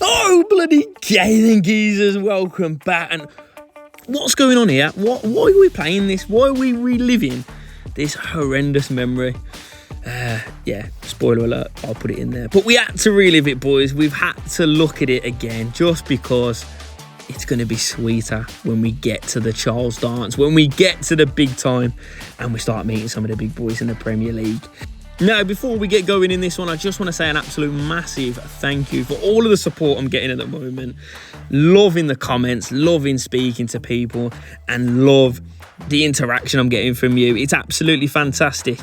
Oh, bloody Galen geezers, welcome back. And what's going on here? Why are we playing this? Why are we reliving this horrendous memory? Yeah, spoiler alert, I'll put it in there. But we had to relive it, boys. We've had to look at it again just because it's going to be sweeter when we get to the Charles dance, when we get to the big time and we start meeting some of the big boys in the Premier League. Now, before we get going in this one, I just want to say an absolute massive thank you for all of the support I'm getting at the moment. Loving the comments, loving speaking to people, and love the interaction I'm getting from you. It's absolutely fantastic.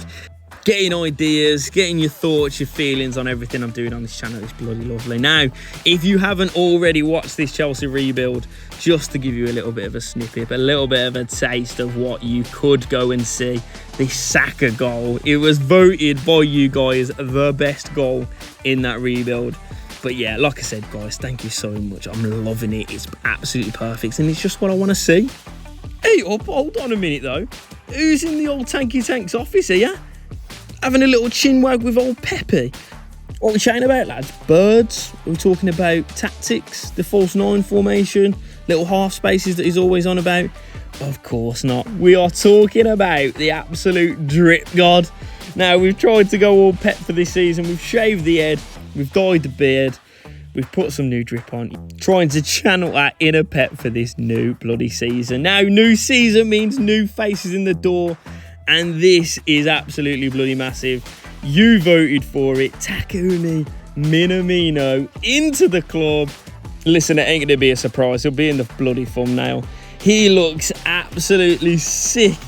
Getting ideas, getting your thoughts, your feelings on everything I'm doing on this channel is bloody lovely. Now, if you haven't already watched this Chelsea rebuild, just to give you a little bit of a snippet, a little bit of a taste of what you could go and see, this Saka goal, it was voted by you guys the best goal in that rebuild. But yeah, like I said, guys, thank you so much. I'm loving it. It's absolutely perfect, and it's just what I want to see. Hey, hold on a minute, though. Who's in the old Tanky Tank's office here? Having a little chin wag with old Pepe. What are we chatting about, lads? Birds? Are we talking about tactics? The false nine formation? Little half spaces that he's always on about? Of course not. We are talking about the absolute drip god. Now, we've tried to go all pep for this season. We've shaved the head. We've dyed the beard. We've put some new drip on. Trying to channel our inner pep for this new bloody season. Now, new season means new faces in the door. And this is absolutely bloody massive. You voted for it. Takumi Minamino into the club. Listen, it ain't going to be a surprise. He'll be in the bloody thumbnail. He looks absolutely sick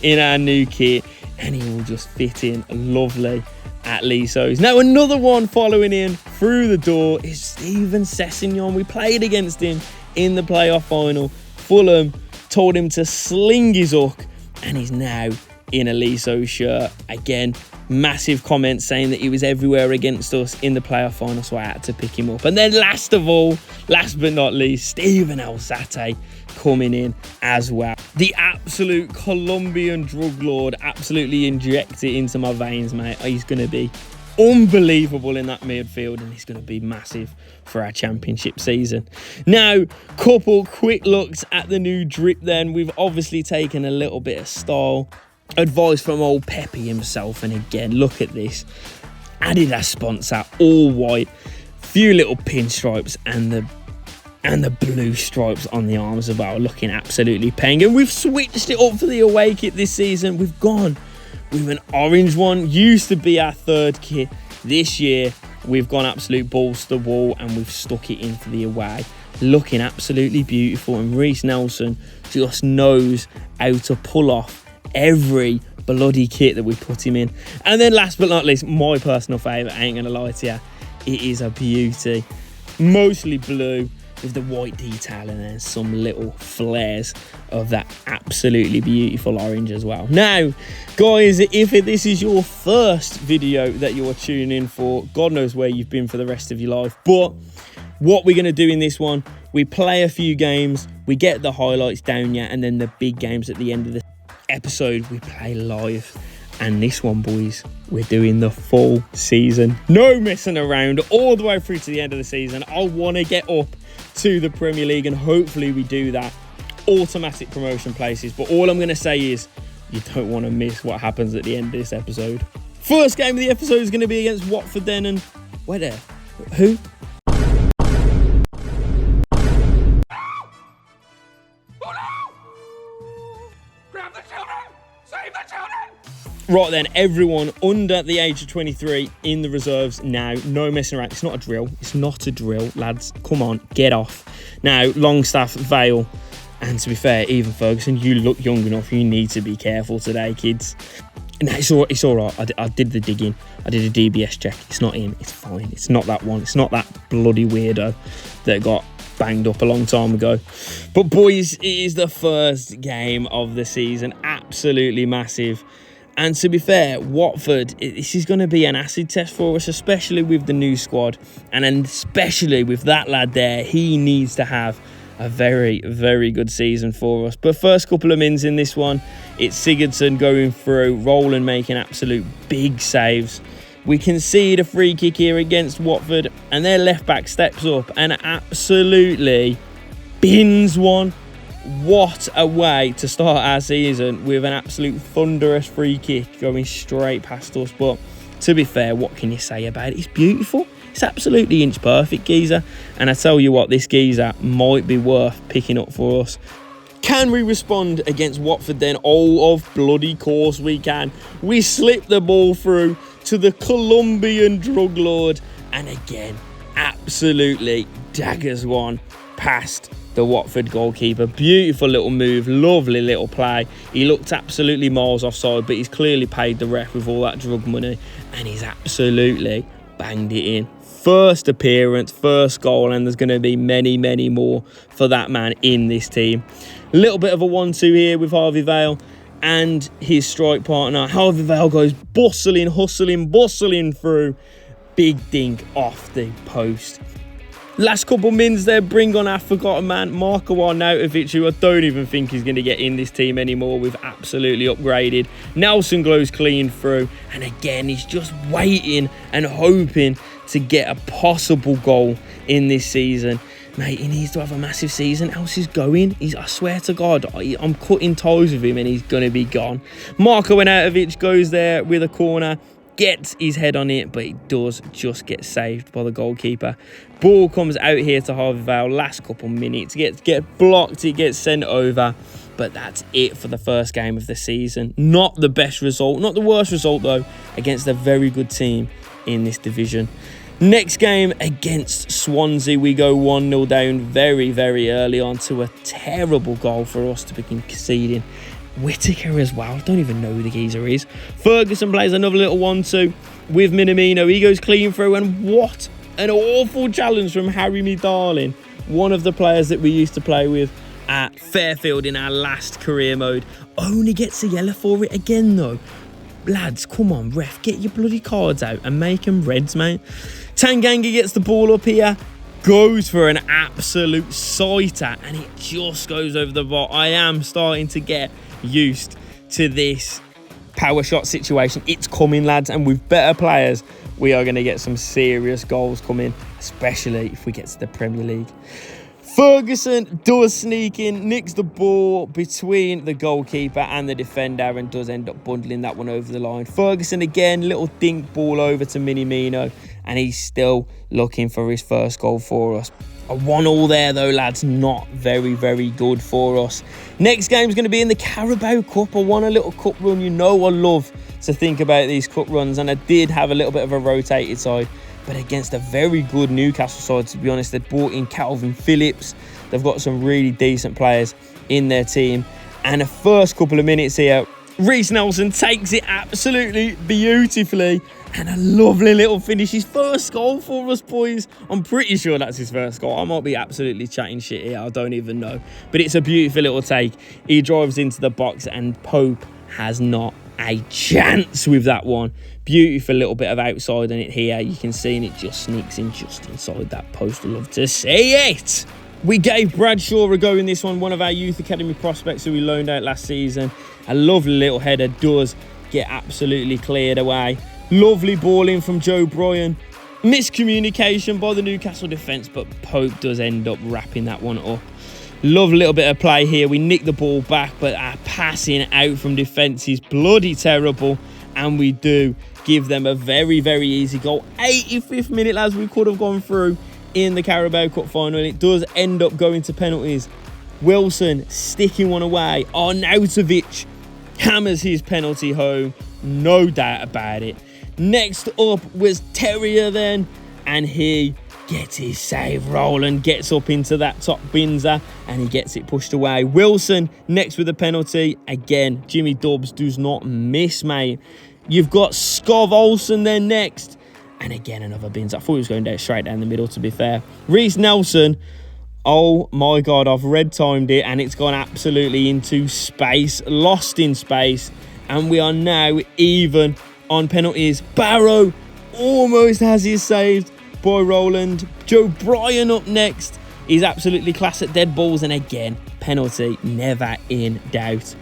in our new kit. And he will just fit in lovely at Leasowes. Now, another one following in through the door is Steven Sessegnon. We played against him in the playoff final. Fulham told him to sling his hook. And he's now in a Leasowes shirt. Again, massive comments saying that he was everywhere against us in the playoff final, so I had to pick him up. And then last of all, last but not least, Steven Alzate coming in as well. The absolute Colombian drug lord absolutely inject it into my veins, mate. He's going to be unbelievable in that midfield, and he's going to be massive for our championship season. Now, couple quick looks at the new drip then. We've obviously taken a little bit of style advice from old Pepe himself, and again, look at this Adidas sponsor, all white, few little pinstripes, and the blue stripes on the arms as well, looking absolutely paying. And we've switched it up for the away kit this season. We've gone with an orange one. Used to be our third kit. This year we've gone absolute balls to the wall and we've stuck it in for the away, looking absolutely beautiful. And Reece Nelson just knows how to pull off every bloody kit that we put him in. And then last but not least, my personal favourite, I ain't gonna lie to you, it is a beauty. Mostly blue with the white detail and then some little flares of that absolutely beautiful orange as well. Now, guys, if this is your first video that you are tuning in for, God knows where you've been for the rest of your life. But what we're going to do in this one, we play a few games, we get the highlights down yet, and then the big games at the end of the episode we play live. And this one, boys, we're doing the full season, no messing around, all the way through to the end of the season. I want to get up to the Premier League, and hopefully we do that. Automatic promotion places. But all I'm going to say is you don't want to miss what happens at the end of this episode. First game of the episode is going to be against Watford then, and wait there, who? Right then, everyone under the age of 23 in the reserves now. No messing around. It's not a drill. It's not a drill, lads. Come on, get off. Now, Longstaff, Vale, and to be fair, even Ferguson, you look young enough. You need to be careful today, kids. No, it's all right. I did the digging. I did a DBS check. It's not him. It's fine. It's not that one. It's not that bloody weirdo that got banged up a long time ago. But boys, it is the first game of the season. Absolutely massive. And to be fair, Watford, this is going to be an acid test for us, especially with the new squad. And especially with that lad there, he needs to have a very, very good season for us. But first couple of mins in this one, it's Sigurdsson going through, Roland making absolute big saves. We concede a free kick here against Watford, and their left-back steps up and absolutely bins one. What a way to start our season, with an absolute thunderous free kick going straight past us. But to be fair, what can you say about it? It's beautiful. It's absolutely inch perfect, geezer. And I tell you what, this geezer might be worth picking up for us. Can we respond against Watford then? Oh, of bloody course we can. We slip the ball through to the Colombian drug lord, and again, absolutely daggers one past the Watford goalkeeper. Beautiful little move, lovely little play. He looked absolutely miles offside, but he's clearly paid the ref with all that drug money, and he's absolutely banged it in. First appearance, first goal, and there's going to be many, many more for that man in this team. A little bit of a 1-2 here with Harvey Vale and his strike partner. Harvey Vale goes bustling, hustling, bustling through. Big dink off the post. Last couple mins there, bring on our forgotten man, Marko Arnautovic, who I don't even think is going to get in this team anymore. We've absolutely upgraded. Nelson goes clean through, and again, he's just waiting and hoping to get a possible goal in this season. Mate, he needs to have a massive season, else he's going. I swear to God, I'm cutting ties with him and he's going to be gone. Marko Arnautovic goes there with a corner, gets his head on it, but it does just get saved by the goalkeeper. Ball comes out here to Harvey Vale, last couple minutes, gets blocked, it gets sent over. But that's it for the first game of the season. Not the best result, not the worst result though, against a very good team in this division. Next game against Swansea, we go 1-0 down very, very early on to a terrible goal for us to be conceding. Whittaker as well, I don't even know who the geezer is. Ferguson plays another little 1-2 with Minamino. He goes clean through, and what an awful challenge from Harry Me Darling, one of the players that we used to play with at Fairfield in our last career mode. Only gets a yellow for it again though. Lads, come on, ref, get your bloody cards out and make them reds, mate. Tanganga gets the ball up here, goes for an absolute sighter, and it just goes over the bar. I am starting to get used to this power shot situation. It's coming, lads, and with better players, we are going to get some serious goals coming, especially if we get to the Premier League. Ferguson does sneak in, nicks the ball between the goalkeeper and the defender, and does end up bundling that one over the line. Ferguson again, little dink ball over to Minamino, and he's still looking for his first goal for us. A 1-1 there though, lads, not very, very good for us. Next game's going to be in the Carabao Cup. I want a little cup run. You know I love to think about these cup runs, and I did have a little bit of a rotated side, but against a very good Newcastle side, to be honest. They've brought in Calvin Phillips. They've got some really decent players in their team. And the first couple of minutes here, Reece Nelson takes it absolutely beautifully. And a lovely little finish. His first goal for us, boys. I'm pretty sure that's his first goal. I might be absolutely chatting shit here. I don't even know. But it's a beautiful little take. He drives into the box, and Pope has not a chance with that one. Beautiful little bit of outside on it here. You can see, and it just sneaks in just inside that post. I love to see it. We gave Bradshaw a go in this one, one of our youth academy prospects who we loaned out last season. A lovely little header, does get absolutely cleared away. Lovely ball in from Joe Bryan. Miscommunication by the Newcastle defence, but Pope does end up wrapping that one up. Lovely little bit of play here. We nick the ball back, but our passing out from defence is bloody terrible. And we do give them a very, very easy goal. 85th minute, lads, we could have gone through in the Carabao Cup final. And it does end up going to penalties. Wilson sticking one away. Arnautovic hammers his penalty home. No doubt about it. Next up was Terrier then. And he gets his save. Roland gets up into that top binzer and he gets it pushed away. Wilson next with a penalty. Again, Jimmy Dobbs does not miss, mate. You've got Skov Olsen there next. And again, another bins. I thought he was going down straight down the middle, to be fair. Reece Nelson. Oh my God, I've red timed it and it's gone absolutely into space. Lost in space. And we are now even on penalties. Barrow almost has his saved by Roland. Joe Bryan up next. He's absolutely class at dead balls. And again, penalty, never in doubt.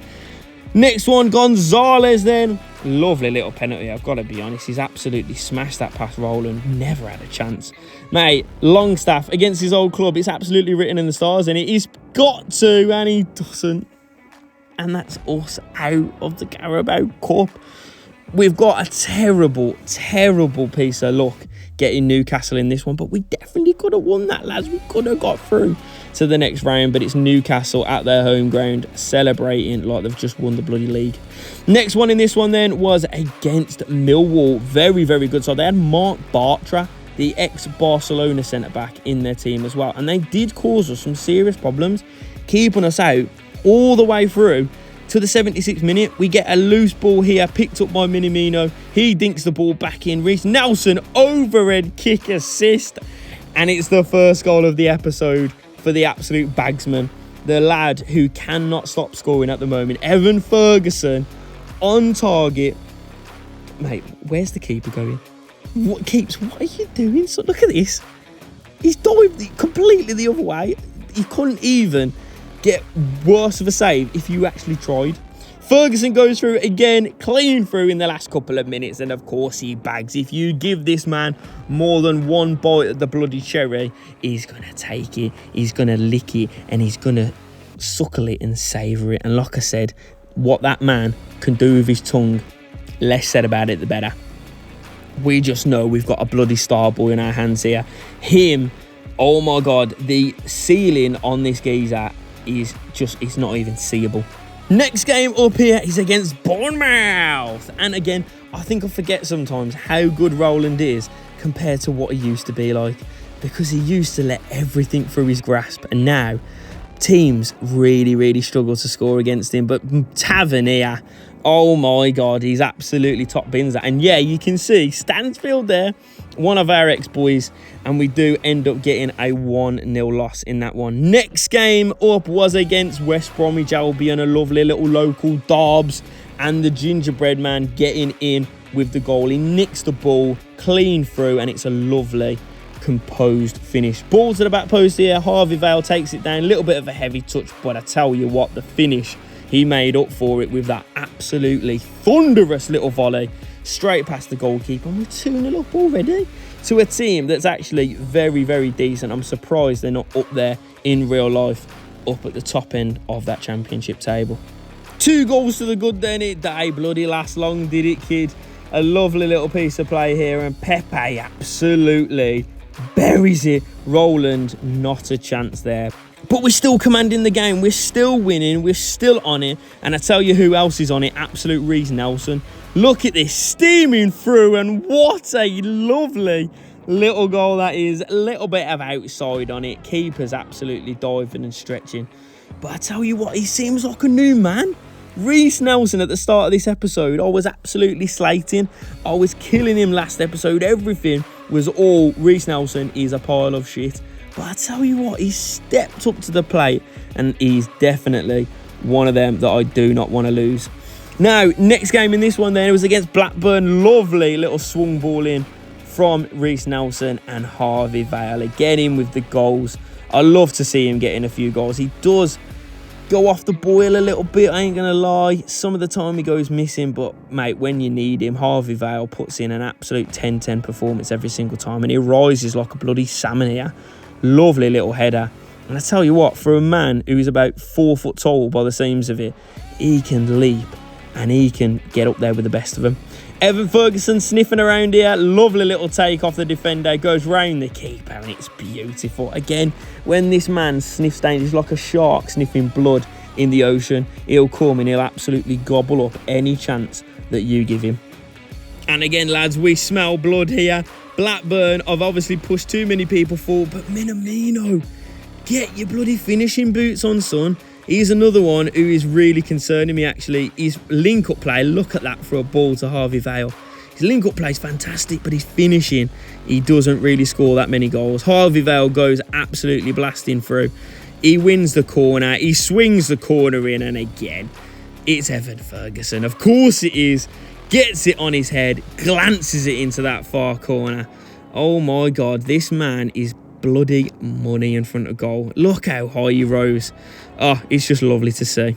Next one, Gonzalez then. Lovely little penalty, I've got to be honest. He's absolutely smashed that past Roland. Never had a chance. Mate, Longstaff against his old club. It's absolutely written in the stars, and he's got to, and he doesn't. And that's us out of the Carabao Cup. We've got a terrible, terrible piece of luck getting Newcastle in this one, but we definitely could have won that, lads. We could have got through to the next round, but it's Newcastle at their home ground celebrating like they've just won the bloody league. Next one in this one then was against Millwall. Very, very good. So they had Mark Bartra, the ex-Barcelona centre-back, in their team as well, and they did cause us some serious problems, keeping us out all the way through to the 76th minute. We get a loose ball here, picked up by Minamino. He dinks the ball back in. Reece Nelson, overhead kick assist. And it's the first goal of the episode for the absolute bagsman. The lad who cannot stop scoring at the moment. Evan Ferguson on target. Mate, where's the keeper going? What are you doing? So look at this. He's dived completely the other way. He couldn't even get worse of a save if you actually tried. Ferguson goes through again, clean through in the last couple of minutes, and of course he bags. If you give this man more than one bite of the bloody cherry, he's going to take it, he's going to lick it, and he's going to suckle it and savour it. And like I said, what that man can do with his tongue, less said about it the better. We just know we've got a bloody star boy in our hands here. Him, oh my God, the ceiling on this geezer is just, it's not even seeable. Next game up here is against Bournemouth. And again, I think I forget sometimes how good Roland is compared to what he used to be like, because he used to let everything through his grasp, and now teams really struggle to score against him. But Tavernier, oh my God, he's absolutely top bins that. And yeah, you can see Stansfield there, one of our ex-boys, and we do end up getting a 1-0 loss in that one. Next game up was against West Bromwich Albion, a lovely little local Dobbs, and the gingerbread man getting in with the goal. He nicks the ball clean through, and it's a lovely composed finish. Ball to the back post here. Harvey Vale takes it down. A little bit of a heavy touch, but I tell you what, the finish, he made up for it with that absolutely thunderous little volley straight past the goalkeeper. And we're 2-0 up already to a team that's actually very decent. I'm surprised they're not up there in real life, up at the top end of that championship table. 2 goals to the good then. It day bloody last long, did it, kid? A lovely little piece of play here, and Pepe absolutely buries it. Roland, not a chance there. But we're still commanding the game. We're still winning. We're still on it. And I tell you who else is on it. Absolute Reece Nelson. Look at this. Steaming through. And what a lovely little goal that is. A little bit of outside on it. Keeper's absolutely diving and stretching. But I tell you what, he seems like a new man. Reece Nelson at the start of this episode, I was absolutely slating. I was killing him last episode. Everything was all Reece Nelson is a pile of shit. But I tell you what, he's stepped up to the plate, and he's definitely one of them that I do not want to lose. Now, next game in this one then, it was against Blackburn. Lovely little swung ball in from Reece Nelson, and Harvey Vale again in with the goals. I love to see him getting a few goals. He does go off the boil a little bit, I ain't going to lie. Some of the time he goes missing, but mate, when you need him, Harvey Vale puts in an absolute 10-10 performance every single time, and he rises like a bloody salmon here. Lovely little header. And I tell you what, for a man who is about 4 foot tall by the seams of it, he can leap and he can get up there with the best of them. Evan Ferguson sniffing around here. Lovely little take off the defender. Goes round the keeper, and it's beautiful. Again, when this man sniffs down, he's like a shark sniffing blood in the ocean. He'll come and he'll absolutely gobble up any chance that you give him. And again, lads, we smell blood here. Blackburn have obviously pushed too many people forward, but Minamino, get your bloody finishing boots on, son. He's another one who is really concerning me, actually. His link-up play, look at that for a ball to Harvey Vale. His link-up play is fantastic, but his finishing, he doesn't really score that many goals. Harvey Vale goes absolutely blasting through. He wins the corner. He swings the corner in, and again, it's Evan Ferguson. Of course it is. Gets it on his head, glances it into that far corner. Oh my God, this man is bloody money in front of goal. Look how high he rose. Oh, it's just lovely to see.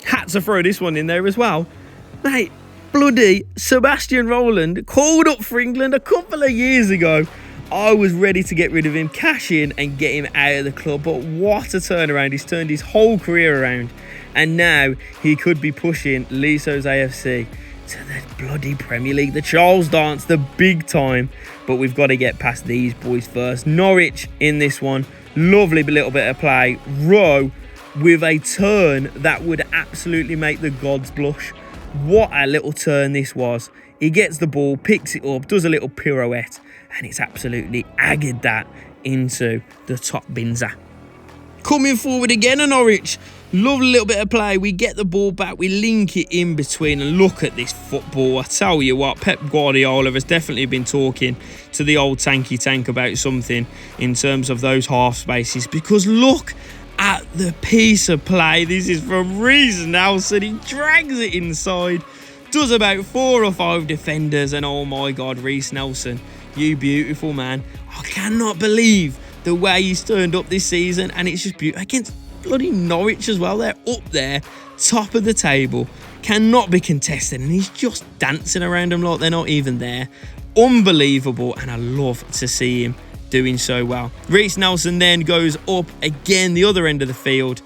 Had to throw this one in there as well. Mate, bloody Sebastian Rowland called up for England a couple of years ago. I was ready to get rid of him, cash in and get him out of the club. But what a turnaround. He's turned his whole career around. And now he could be pushing Leasowes AFC to the bloody Premier League, the Charles dance, the big time. But we've got to get past these boys first. Norwich in this one. Lovely little bit of play. Rowe with a turn that would absolutely make the gods blush. What a little turn this was. He gets the ball, picks it up, does a little pirouette, and it's absolutely aggered that into the top binzer. Coming forward again at Norwich. Lovely little bit of play. We get the ball back. We link it in between. And look at this football. I tell you what, Pep Guardiola has definitely been talking to the old tanky tank about something in terms of those half spaces. Because look at the piece of play. This is from Reece Nelson. He drags it inside. Does about 4 or 5 defenders. And oh my God, Reece Nelson, you beautiful man. I cannot believe the way he's turned up this season. And it's just beautiful. Against bloody Norwich as well. They're up there, top of the table, cannot be contested, and he's just dancing around them like they're not even there. Unbelievable, and I love to see him doing so well. Reece Nelson then goes up again the other end of the field,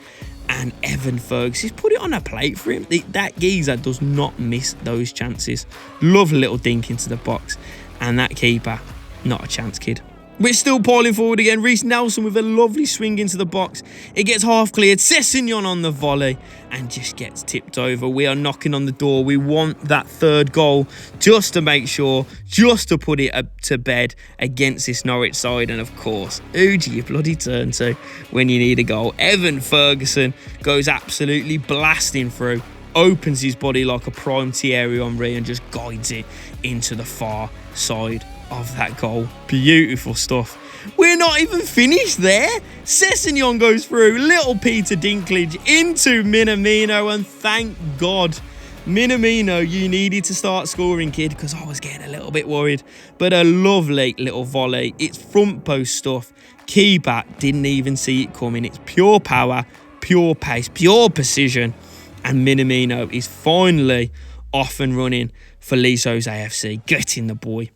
and Evan Ferguson's put it on a plate for him. That geezer does not miss those chances. Lovely little dink into the box, and that keeper, not a chance, kid. We're still piling forward again. Reece Nelson with a lovely swing into the box. It gets half cleared. Sessegnon on the volley and just gets tipped over. We are knocking on the door. We want that third goal just to make sure, just to put it to bed against this Norwich side. And of course, who do you bloody turn to when you need a goal? Evan Ferguson goes absolutely blasting through, opens his body like a prime Thierry Henry and just guides it into the far side of that goal. Beautiful stuff. We're not even finished there. Sessegnon goes through, little Peter Dinklage into Minamino, and thank God, Minamino, you needed to start scoring, kid, because I was getting a little bit worried. But a lovely little volley. It's front post stuff. Keeper didn't even see it coming. It's pure power, pure pace, pure precision, and Minamino is finally off and running for Leasowes AFC. Getting the boy.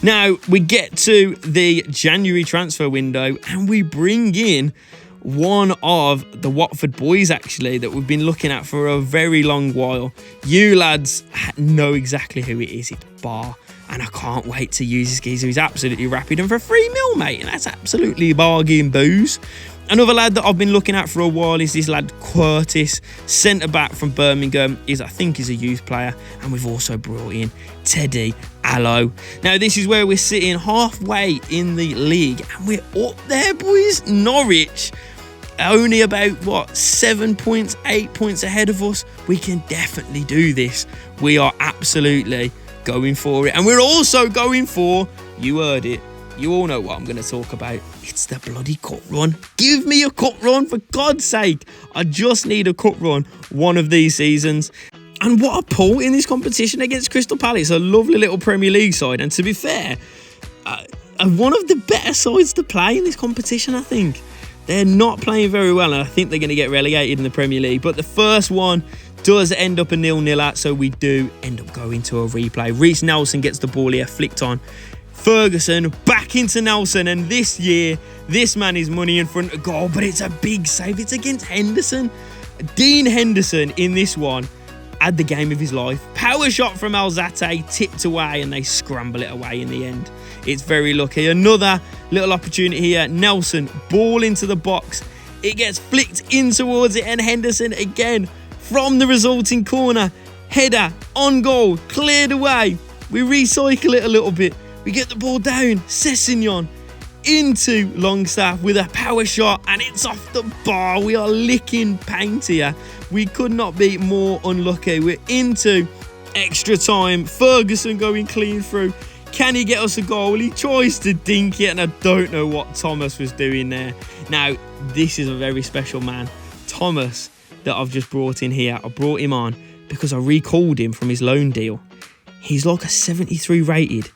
Now, we get to the January transfer window and we bring in one of the Watford boys, actually, that we've been looking at for a very long while. You lads know exactly who it is. It's Bar. And I can't wait to use this geezer. He's absolutely rapid. And for $3 million, mate, and that's absolutely bargain booze. Another lad that I've been looking at for a while is this lad Curtis, centre-back from Birmingham. I think he's a youth player. And we've also brought in Teddy Allo. Now, this is where we're sitting halfway in the league. And we're up there, boys. Norwich, only about, 7 points, 8 points ahead of us. We can definitely do this. We are absolutely going for it. And we're also going for, you heard it, you all know what I'm going to talk about. It's the bloody cut run. Give me a cut run, for God's sake. I just need a cut run one of these seasons. And what a pull in this competition against Crystal Palace. A lovely little Premier League side. And to be fair, one of the better sides to play in this competition, I think. They're not playing very well, and I think they're going to get relegated in the Premier League. But the first one does end up a 0-0, so we do end up going to a replay. Reece Nelson gets the ball here, flicked on. Ferguson back into Nelson, and this year, this man is money in front of goal, but it's a big save. It's against Henderson. Dean Henderson in this one had the game of his life. Power shot from Alzate, tipped away, and they scramble it away in the end. It's very lucky. Another little opportunity here. Nelson, ball into the box. It gets flicked in towards it, and Henderson again from the resulting corner. Header on goal, cleared away. We recycle it a little bit. We get the ball down. Sessegnon into Longstaff with a power shot, and it's off the bar. We are licking paint here. We could not be more unlucky. We're into extra time. Ferguson going clean through. Can he get us a goal? He tries to dink it, and I don't know what Thomas was doing there. Now, this is a very special man. Thomas, that I've just brought in here. I brought him on because I recalled him from his loan deal. He's like a 73 rated,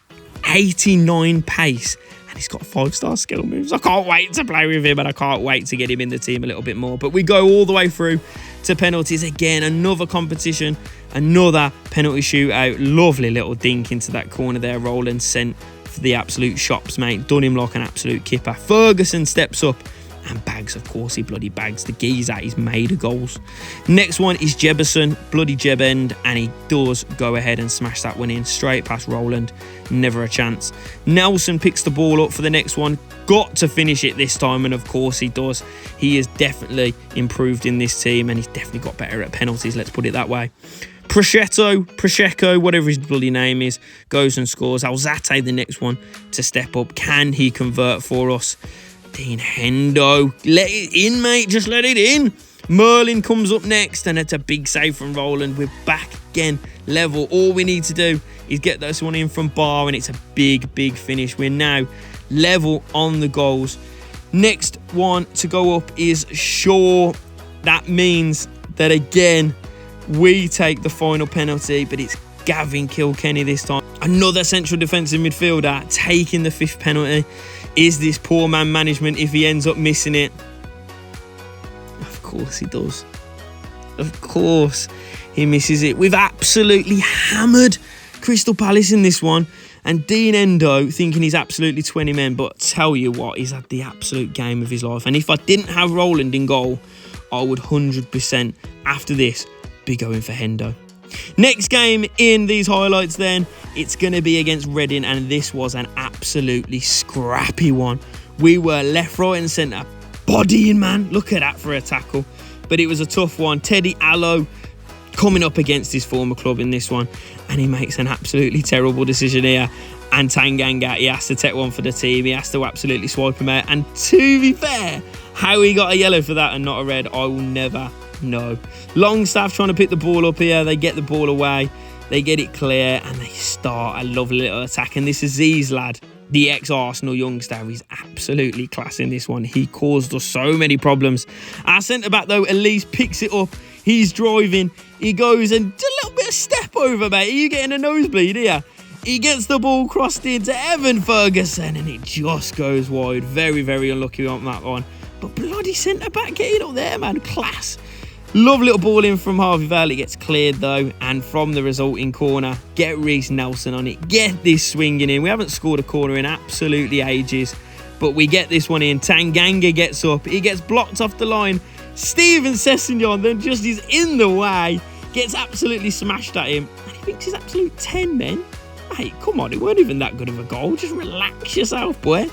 89 pace, and he's got 5-star skill moves. I can't wait to play with him, and I can't wait to get him in the team a little bit more. But we go all the way through to penalties again. Another competition, another penalty shootout. Lovely little dink into that corner there. Roland sent for the absolute shops, mate. Done him like an absolute kipper. Ferguson steps up and bags, of course, he bloody bags the geezer. He's made of goals. Next one is Jebberson, bloody Jeb End, and he does go ahead and smash that one in straight past Roland. Never a chance. Nelson picks the ball up for the next one. Got to finish it this time, and of course he does. He has definitely improved in this team, and he's definitely got better at penalties, let's put it that way. Prosecco, whatever his bloody name is, goes and scores. Alzate, the next one to step up. Can he convert for us? Dean Hendo, let it in, mate, just let it in. Merlin comes up next, and it's a big save from Roland. We're back again, level. All we need to do is get this one in from Bar, and it's a big finish. We're now level on the goals. Next one to go up is Shaw. That means that again we take the final penalty, but it's Gavin Kilkenny this time. Another central defensive midfielder taking the 5th penalty. Is this poor man management if he ends up missing it? Of course he does. Of course he misses it. We've absolutely hammered Crystal Palace in this one. And Dean Endo thinking he's absolutely 20 men. But tell you what, he's had the absolute game of his life. And if I didn't have Roland in goal, I would 100% after this be going for Hendo. Next game in these highlights then, it's going to be against Reading, and this was an absolutely scrappy one. We were left, right and centre bodying, man. Look at that for a tackle. But it was a tough one. Teddy Allo coming up against his former club in this one, and he makes an absolutely terrible decision here. And Tanganga, he has to take one for the team. He has to absolutely swipe him out. And to be fair, how he got a yellow for that and not a red, I will never know. Longstaff trying to pick the ball up here. They get the ball away. They get it clear and they start a lovely little attack. And this Aziz lad, the ex-Arsenal youngster, he's absolutely class in this one. He caused us so many problems. Our centre-back, though, Elise picks it up. He's driving. He goes and a little bit of step over, mate. Are you getting a nosebleed here? He gets the ball crossed into Evan Ferguson and it just goes wide. Very unlucky on that one. But bloody centre-back getting up there, man. Class. Love little ball in from Harvey Vale. It gets cleared though, and from the resulting corner, get Reece Nelson on it. Get this swinging in. We haven't scored a corner in absolutely ages, but we get this one in. Tanganga gets up. He gets blocked off the line. Steven Sessegnon then just is in the way. Gets absolutely smashed at him. And he thinks he's absolute 10 men. Mate, come on. It weren't even that good of a goal. Just relax yourself, boy.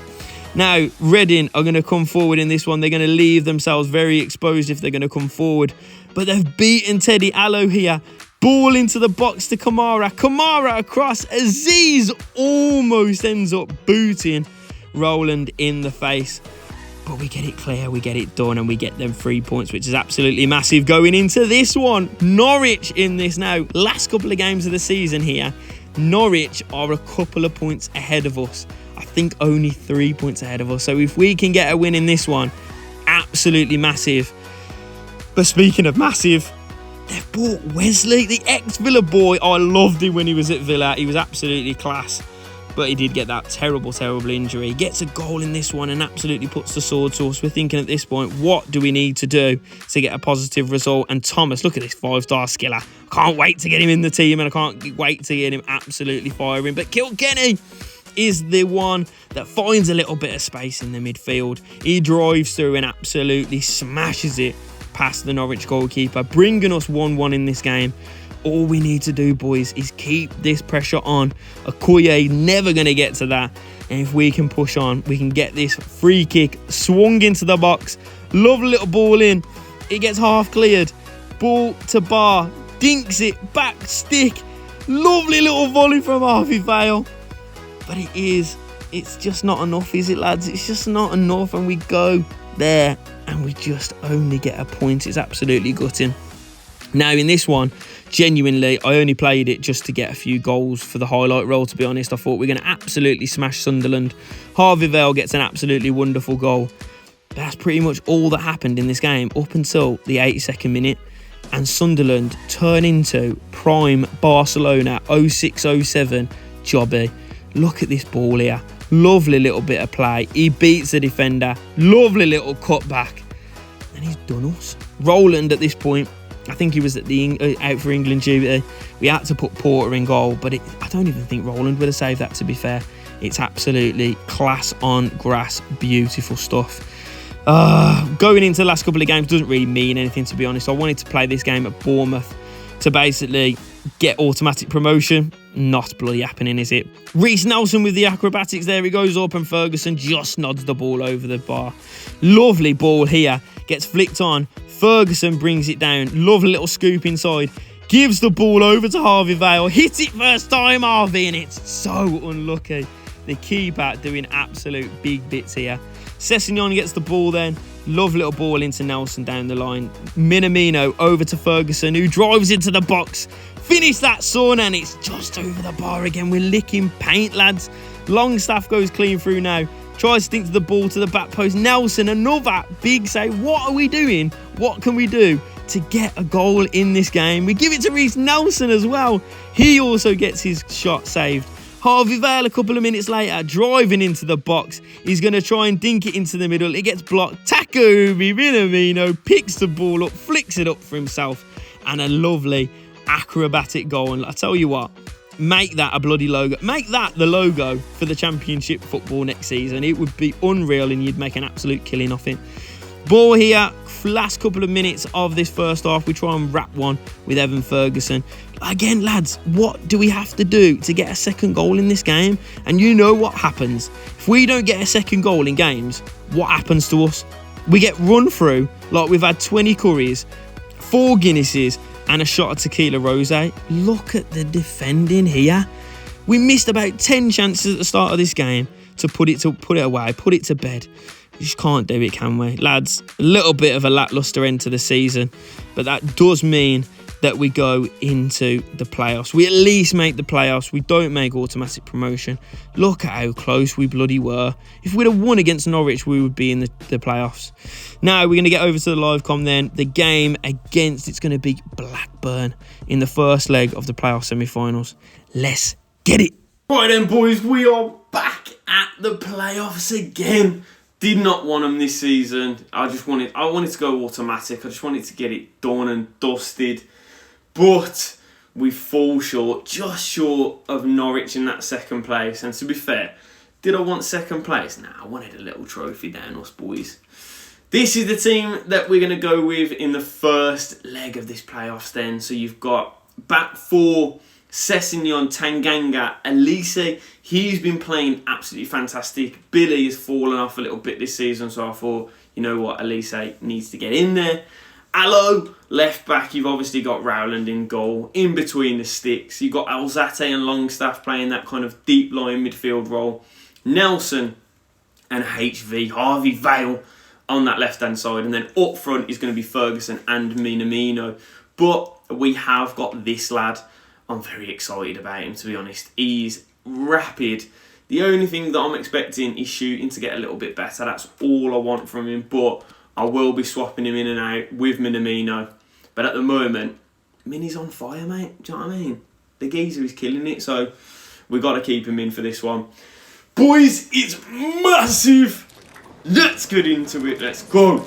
Now, Reading are going to come forward in this one. They're going to leave themselves very exposed if they're going to come forward. But they've beaten Teddy Allo here. Ball into the box to Kamara. Kamara across. Aziz almost ends up booting Roland in the face. But we get it clear, we get it done, and we get them 3 points, which is absolutely massive going into this one. Norwich in this now. Last couple of games of the season here. Norwich are a couple of points ahead of us. I think only 3 points ahead of us. So if we can get a win in this one, absolutely massive. But speaking of massive, they've bought Wesley, the ex-Villa boy. I loved him when he was at Villa. He was absolutely class. But he did get that terrible injury. He gets a goal in this one and absolutely puts the sword to us. We're thinking at this point, what do we need to do to get a positive result? And Thomas, look at this 5-star skiller. I can't wait to get him in the team, and I can't wait to get him absolutely firing. But Kilkenny is the one that finds a little bit of space in the midfield. He drives through and absolutely smashes it past the Norwich goalkeeper, bringing us 1-1 in this game. All we need to do, boys, is keep this pressure on. Okoye never going to get to that. And if we can push on, we can get this free kick swung into the box. Lovely little ball in. It gets half cleared. Ball to Bar. Dinks it. Back stick. Lovely little volley from Harvey Vale. But it's just not enough, is it, lads? It's just not enough, and we go there and we just only get a point. It's absolutely gutting. Now, in this one, genuinely, I only played it just to get a few goals for the highlight reel, to be honest. I thought we're going to absolutely smash Sunderland. Harvey Vale gets an absolutely wonderful goal. But that's pretty much all that happened in this game up until the 82nd minute. And Sunderland turn into prime Barcelona 06-07 Jobby. Look at this ball here. Lovely little bit of play. He beats the defender. Lovely little cutback. And he's done us. Roland at this point, I think he was at the out for England duty. We had to put Porter in goal, but I don't even think Roland would have saved that, to be fair. It's absolutely class on grass, beautiful stuff. Going into the last couple of games doesn't really mean anything, to be honest. I wanted to play this game at Bournemouth to basically get automatic promotion. Not bloody happening, is it? Reece Nelson with the acrobatics there. He goes up and Ferguson just nods the ball over the bar. Lovely ball here. Gets flicked on. Ferguson brings it down. Lovely little scoop inside. Gives the ball over to Harvey Vale. Hits it first time, Harvey, and it's so unlucky. The keeper doing absolute big bits here. Sessegnon gets the ball then. Lovely little ball into Nelson down the line. Minamino over to Ferguson, who drives into the box. Finish that, son, and it's just over the bar again. We're licking paint, lads. Longstaff goes clean through now. Tries to stick to the ball to the back post. Nelson, another big save. What are we doing? What can we do to get a goal in this game? We give it to Reece Nelson as well. He also gets his shot saved. Harvey Vale a couple of minutes later, driving into the box. He's going to try and dink it into the middle. It gets blocked. Takumi Minamino picks the ball up, flicks it up for himself, and a lovely acrobatic goal. And I tell you what, make that a bloody logo. Make that the logo for the Championship football next season. It would be unreal and you'd make an absolute killing off it. Ball here, last couple of minutes of this first half. We try and wrap one with Evan Ferguson. Again, lads, what do we have to do to get a second goal in this game? And you know what happens. If we don't get a second goal in games, what happens to us? We get run through like we've had 20 curries, 4 Guinnesses, and a shot of tequila rosé. Look at the defending here. We missed about 10 chances at the start of this game to put it away, put it to bed. We just can't do it, can we? Lads, a little bit of a lacklustre end to the season, but that does mean that we go into the playoffs. We at least make the playoffs. We don't make automatic promotion. Look at how close we bloody were. If we'd have won against Norwich, we would be in the playoffs. Now we're going to get over to the live com then. The game against, it's going to be Blackburn in the first leg of the playoff semi-finals. Let's get it. Right then, boys, we are back at the playoffs again. Did not want them this season. I wanted to go automatic. I just wanted to get it done and dusted. But we fall short, just short of Norwich in that second place. And to be fair, did I want second place? Nah, I wanted a little trophy down us, boys. This is the team that we're going to go with in the first leg of this playoffs then. So you've got back four, Sessegnon, Tanganga, Elise. He's been playing absolutely fantastic. Billy has fallen off a little bit this season, so I thought, you know what, Elise needs to get in there. Allo, left back, you've obviously got Rowland in goal. In between the sticks, you've got Alzate and Longstaff playing that kind of deep line midfield role. Nelson and HV, Harvey Vale on that left-hand side. And then up front is going to be Ferguson and Minamino. But we have got this lad. I'm very excited about him, to be honest. He's rapid. The only thing that I'm expecting is shooting to get a little bit better. That's all I want from him. But I will be swapping him in and out with Minamino. But at the moment, Mini's on fire, mate. Do you know what I mean? The geezer is killing it. So we've got to keep him in for this one. Boys, it's massive. Let's get into it. Let's go.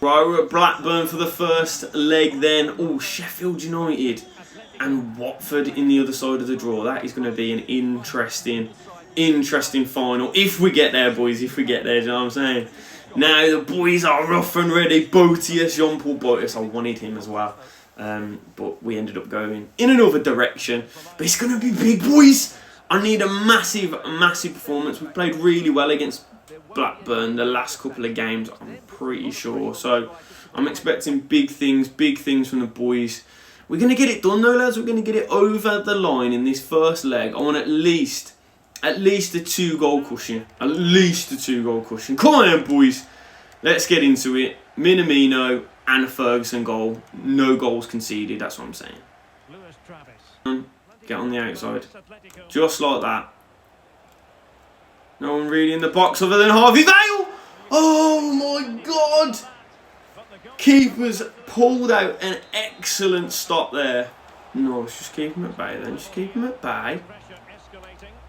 Right, we're at Blackburn for the first leg then. Oh, Sheffield United and Watford in the other side of the draw. That is going to be an interesting final. If we get there, boys. If we get there, do you know what I'm saying? Now the boys are rough and ready. Botius, Jean-Paul Botius. I wanted him as well. But we ended up going in another direction. But it's going to be big, boys. I need a massive performance. We played really well against Blackburn the last couple of games, I'm pretty sure. So I'm expecting big things from the boys. We're going to get it done though, lads. We're going to get it over the line in this first leg. I want at least a 2-goal cushion. At least a 2-goal cushion. Come on then, boys. Let's get into it. Minamino and a Ferguson goal. No goals conceded, that's what I'm saying. Get on the outside. Just like that. No one really in the box other than Harvey Vale. Oh my God. Keeper's pulled out an excellent stop there. No, let's just keep him at bay then. Just keep him at bay.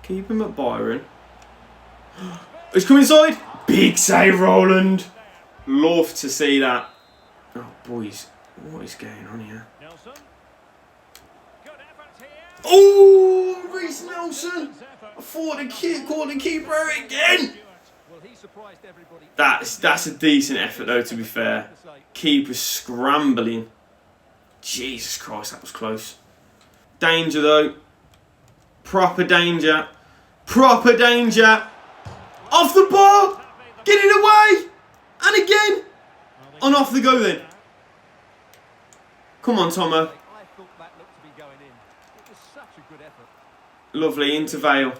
Keep him at Byron. He's come inside. Big save, Roland. Love to see that. Oh, boys. What is going on here? Oh, Reece Nelson! I thought the kid caught the keeper again. That's a decent effort though, to be fair. Keeper scrambling. Jesus Christ, that was close. Danger though. Proper danger. Proper danger. Off the bar. Get it away. And again. On off the go then. Come on, Tomo. Lovely into Vale.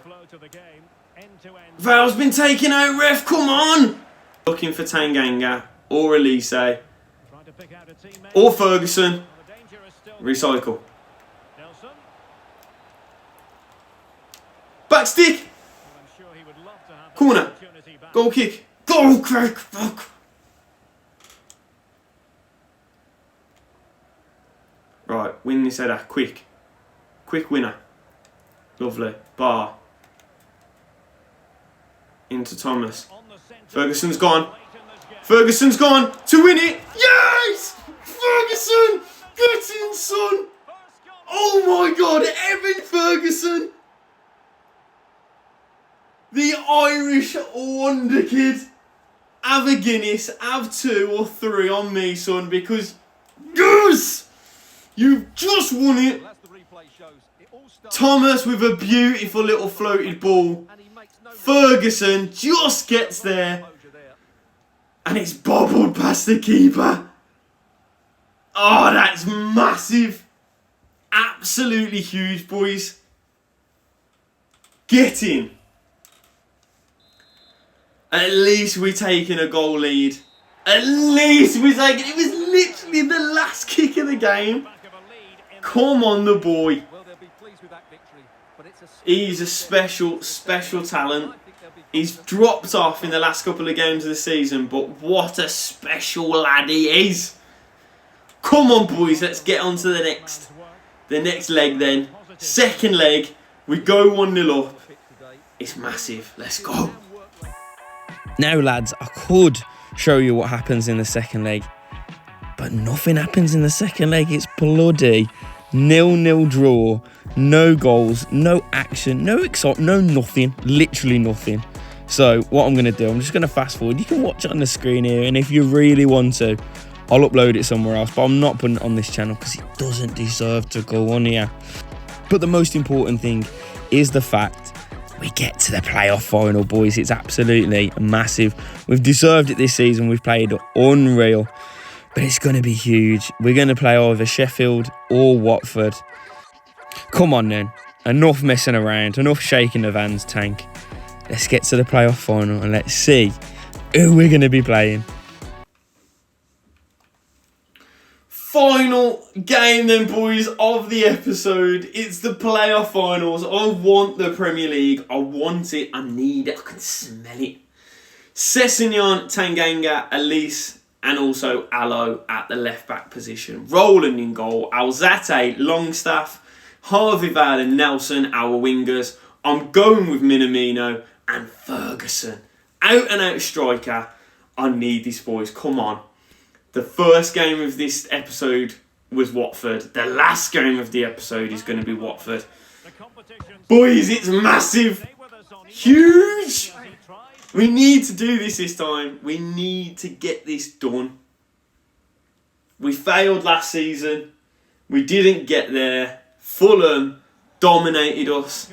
Vale's been taken out, ref. Come on. Looking for Tanganga or Elise or Ferguson. Recycle. Back stick. Corner. Goal kick. Goal kick. Fuck. Right, win this header. Quick. Quick winner. Lovely. Bar. Into Thomas. Ferguson's gone. Ferguson's gone to win it. Yes! Ferguson! Get in, son! Oh my God, Evan Ferguson! The Irish wonder kid. Have a Guinness, have 2 or 3 on me, son, because yes! You've just won it. Thomas with a beautiful little floated ball. Ferguson just gets there. And it's bobbled past the keeper. Oh, that's massive. Absolutely huge, boys. Get in. At least we're taking a goal lead. At least we're taking... It was literally the last kick of the game. Come on, the boy. He's a special talent. He's dropped off in the last couple of games of the season, but what a special lad he is. Come on, boys, let's get on to the next leg then. Second leg, we go 1-0 up. It's massive. Let's go. Now, lads, I could show you what happens in the second leg, but nothing happens in the second leg. It's bloody 0-0 draw. No goals, no action, no excitement, no nothing. Literally nothing. So what I'm going to do, I'm just going to fast forward. You can watch it on the screen here, and if you really want to, I'll upload it somewhere else, but I'm not putting it on this channel because it doesn't deserve to go on here. But the most important thing is the fact we get to the playoff final, boys. It's absolutely massive. We've deserved it this season. We've played unreal, but it's going to be huge. We're going to play either Sheffield or Watford. Come on then. Enough messing around. Enough shaking the Vans tank. Let's get to the playoff final and let's see who we're going to be playing. Final game then, boys, of the episode. It's the playoff finals. I want the Premier League. I want it. I need it. I can smell it. Sessegnon, Tanganga, Elise, and also Allo at the left-back position. Roland in goal. Alzate, Longstaff, Harvey Vale and Nelson, our wingers. I'm going with Minamino and Ferguson. Out-and-out striker. I need this, boys. Come on. The first game of this episode was Watford. The last game of the episode is going to be Watford. Boys, it's massive. Huge. We need to do this time. We need to get this done. We failed last season. We didn't get there. Fulham dominated us.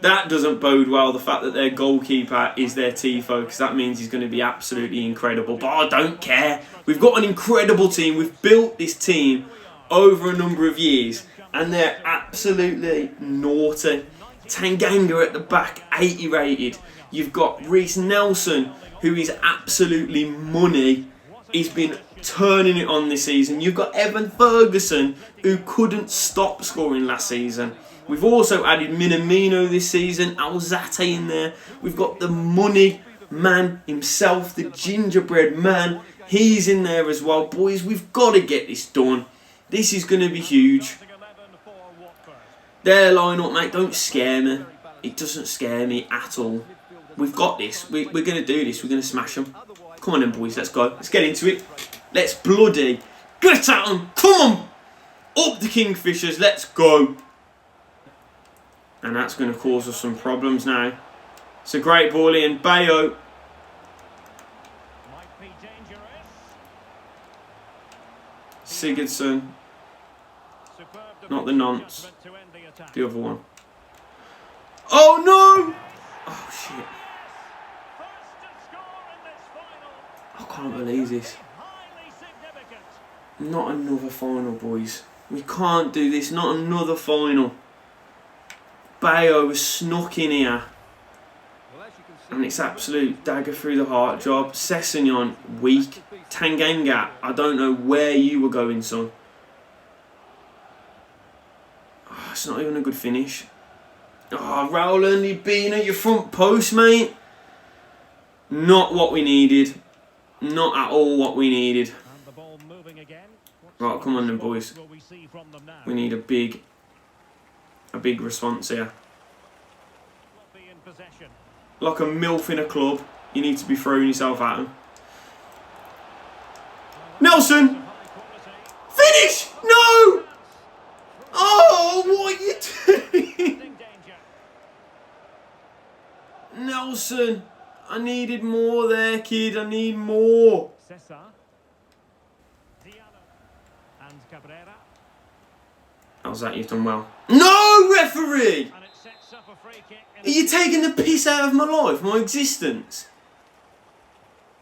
That doesn't bode well, the fact that their goalkeeper is their tifo, because that means he's going to be absolutely incredible. But I don't care. We've got an incredible team. We've built this team over a number of years, and they're absolutely naughty. Tanganga at the back, 80 rated. You've got Reece Nelson, who is absolutely money. He's been turning it on this season. You've got Evan Ferguson, who couldn't stop scoring last season. We've also added Minamino this season, Alzate in there. We've got the money man himself, the gingerbread man. He's in there as well. Boys, we've got to get this done. This is going to be huge. Their line-up, mate, don't scare me. It doesn't scare me at all. We've got this. We're going to do this. We're going to smash them. Come on then, boys. Let's go. Let's get into it. Let's bloody Get at them. Come on. Up the Kingfishers. Let's go. And that's going to cause us some problems now. It's a great ball in. Bayo. Sigurdsson. Not the nonce. The other one. Oh no! Oh shit. I can't believe this. Not another final, boys. We can't do this. Not another final. Bayo was snuck in here. And it's absolute dagger through the heart job. Sessegnon, weak. Tanganga, I don't know where you were going, son. Oh, it's not even a good finish. Oh, Rowland, you've been at your front post, mate. Not what we needed. Not at all what we needed. Right, come on then, boys. We need a big response here. Like a MILF in a club, you need to be throwing yourself at him. Nelson! Finish! No! Oh, what are you doing? Nelson, I needed more there, kid. I need more. How's that? You've done well. No, referee! Are you taking the piss out of my life, my existence?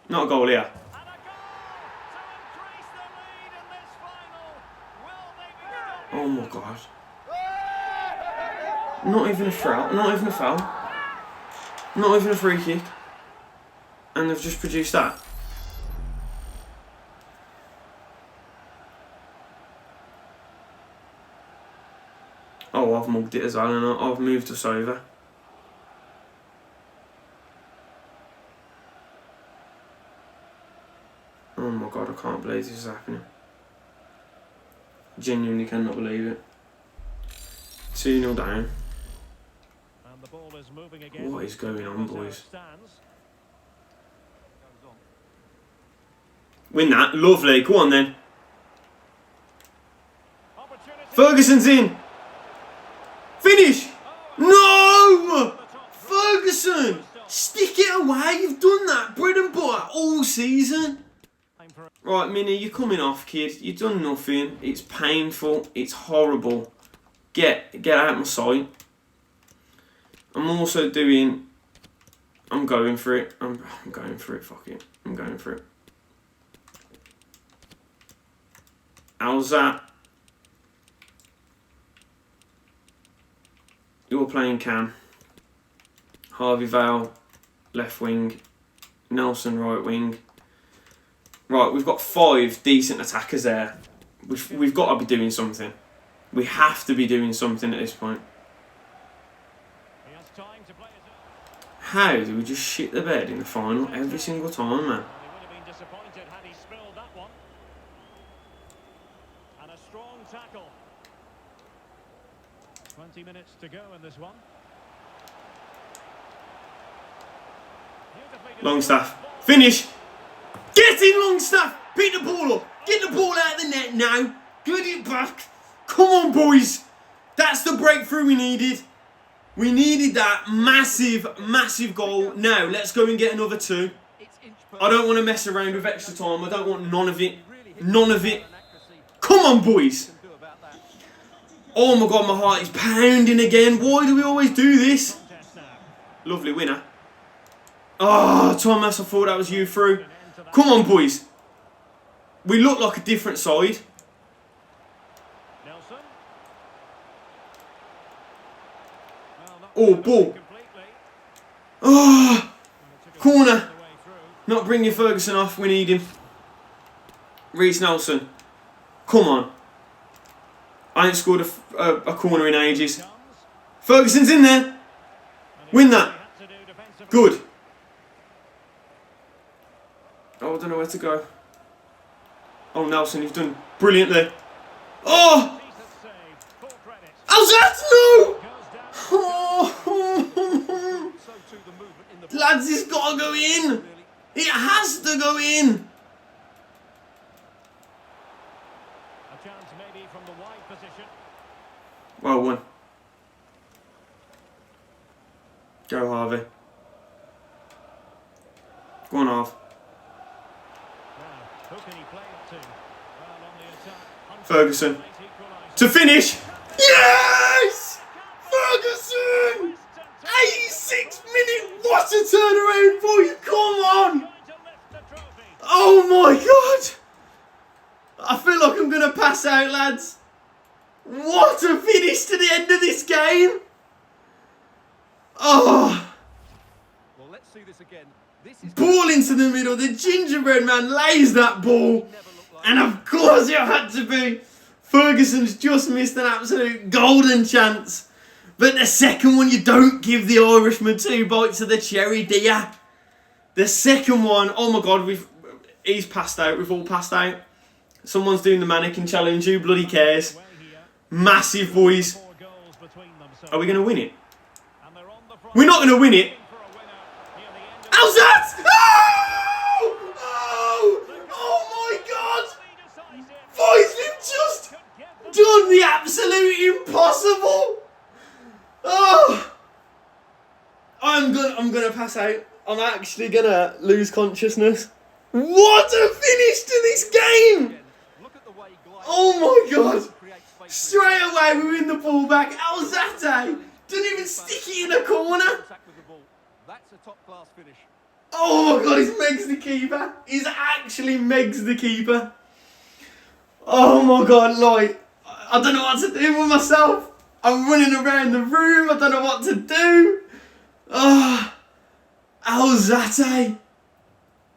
Not a goal here. Oh my god. Not even a foul. Not even a foul. Not even a free kick. And they've just produced that. Oh, I've mugged it as well, and I've moved us over. Oh my god, I can't believe this is happening. Genuinely cannot believe it. 2-0 down. What is going on, boys? Win that. Lovely. Go on then. Ferguson's in. Finish. No! Ferguson! Stick it away. You've done that. Bread and butter all season. Right, Minnie, you're coming off, kid. You've done nothing. It's painful. It's horrible. Get out of my sight. I'm also doing... I'm going for it. I'm going for it. Fuck it. I'm going for it. How's that? You're playing Cam. Harvey Vale, left wing. Nelson, right wing. Right, we've got 5 decent attackers there. We've got to be doing something. We have to be doing something at this point. How do we just shit the bed in the final every single time, man? 20 minutes to go in this one. Longstaff. Finish! Get in, Longstaff! Pick the ball up! Get the ball out of the net now! Get it back! Come on, boys! That's the breakthrough we needed. We needed that massive, massive goal. Now, let's go and get another 2. I don't want to mess around with extra time. I don't want none of it. None of it. Come on, boys! Oh my god, my heart is pounding again. Why do we always do this? Lovely winner. Oh, Thomas, I thought that was you through. Come on, boys. We look like a different side. Oh, ball. Oh, corner. Not bringing Ferguson off. We need him. Reece Nelson. Come on. I ain't scored a corner in ages. Ferguson's in there. Win that. Good. Oh, I don't know where to go. Oh, Nelson, you've done brilliantly. Oh! How's that? No! Oh. Lads, it's got to go in. It has to go in. Well won. Go Harvey. Go on, Harv. Ferguson. To finish. Yes! Ferguson! 86-minute. What a turnaround for you. Come on. Oh my God. I feel like I'm going to pass out, lads. What a finish to the end of this game. Oh. Well, let's see this again. Ball into the middle. The gingerbread man lays that ball. And of course it had to be. Ferguson's just missed an absolute golden chance. But the second one, you don't give the Irishman 2 bites of the cherry, do ya? The second one, oh my God, he's passed out. We've all passed out. Someone's doing the mannequin challenge. Who bloody cares? Massive, boys. Are we going to win it? We're not going to win it. How's that? Oh! Oh! Oh my God! Boys, we've just done the absolute impossible. Oh! I'm gonna pass out. I'm actually gonna lose consciousness. What a finish to this game! Oh my God! Straight away we win the ball back. Alzate didn't even stick it in a corner. Oh my God, he's Megs the keeper. He's actually Megs the keeper. Oh my God, like, I don't know what to do with myself. I'm running around the room. I don't know what to do. Oh, Alzate.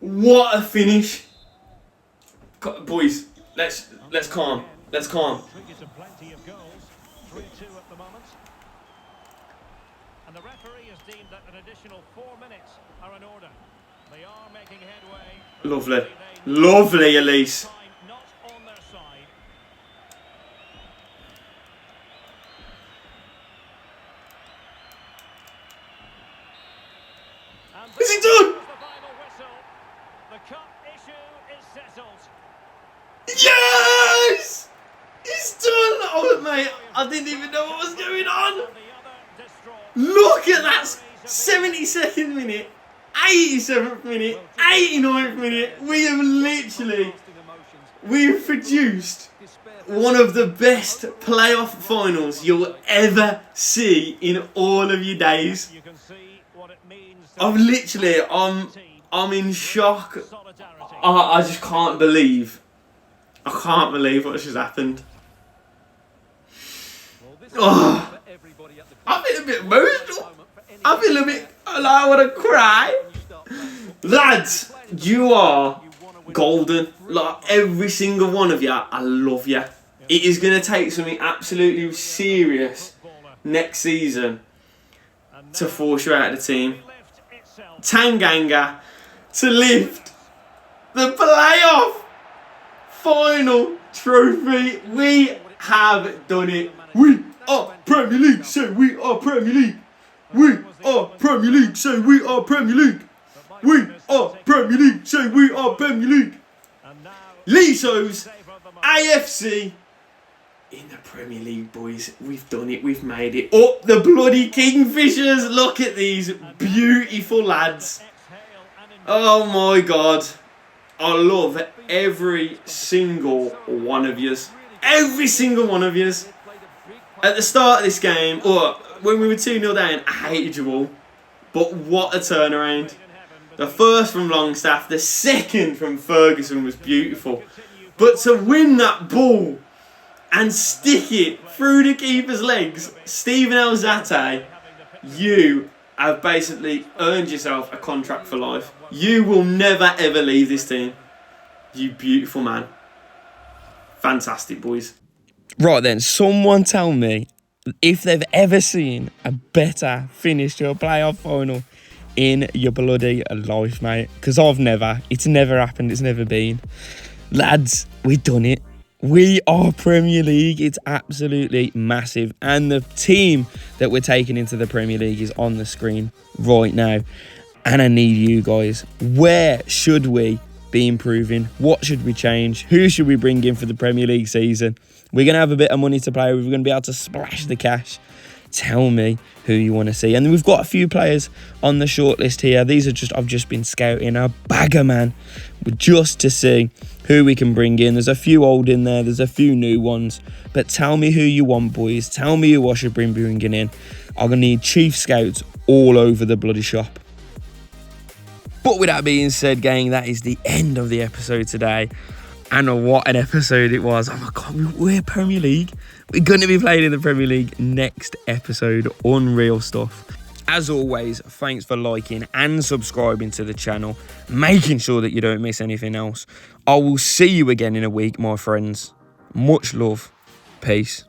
What a finish. Boys, let's calm. Let's calm. And the referee has deemed that an additional 4 minutes are in order. They are making headway. Lovely. Lovely, Elise. Not on their side. Is he done? The final whistle. The cup issue is settled. Yes! He's done! Oh, mate, I didn't even know what was going on. The other distraught. Look at that. 72nd minute, 87th minute, 89th minute. We've produced one of the best playoff finals you'll ever see in all of your days. You can see what it means. I'm in shock. I just can't believe. I can't believe what just happened. Oh, I feel a bit emotional. I feel a bit like I want to cry. Lads, you are golden. Like every single one of you, I love you. It is going to take something absolutely serious next season to force you out of the team. Tanganga to lift the playoff final trophy. We have done it. We are Premier League. Say we are Premier League. We are Premier League. Say we are Premier League. We are Premier League. Say we are Premier League. Leasowes AFC in the Premier League, boys. We've done it. We've made it. Up the bloody Kingfishers. Look at these beautiful lads. Oh my God. I love every single one of yous. Every single one of yous. At the start of this game, or when we were 2-0 down, I hated you all. But what a turnaround. The first from Longstaff, the second from Ferguson was beautiful. But to win that ball and stick it through the keeper's legs, Stephen Alzate, you have basically earned yourself a contract for life. You will never ever leave this team. You beautiful man. Fantastic, boys. Right then, someone tell me if they've ever seen a better finish to a playoff final in your bloody life, mate. Because I've never. It's never happened. It's never been. Lads, we've done it. We are Premier League. It's absolutely massive. And the team that we're taking into the Premier League is on the screen right now. And I need you guys. Where should we be improving? What should we change? Who should we bring in for the Premier League season? We're going to have a bit of money to play with. We're going to be able to splash the cash. Tell me who you want to see. And we've got a few players on the shortlist here. These are I've just been scouting a bagger, man, just to see who we can bring in. There's a few old in there. There's a few new ones. But tell me who you want, boys. Tell me who I should bring in. I'm going to need chief scouts all over the bloody shop. But with that being said, gang, that is the end of the episode today. And what an episode it was. Oh my God, we're Premier League. We're going to be playing in the Premier League next episode. Unreal stuff. As always, thanks for liking and subscribing to the channel, making sure that you don't miss anything else. I will see you again in a week, my friends. Much love. Peace.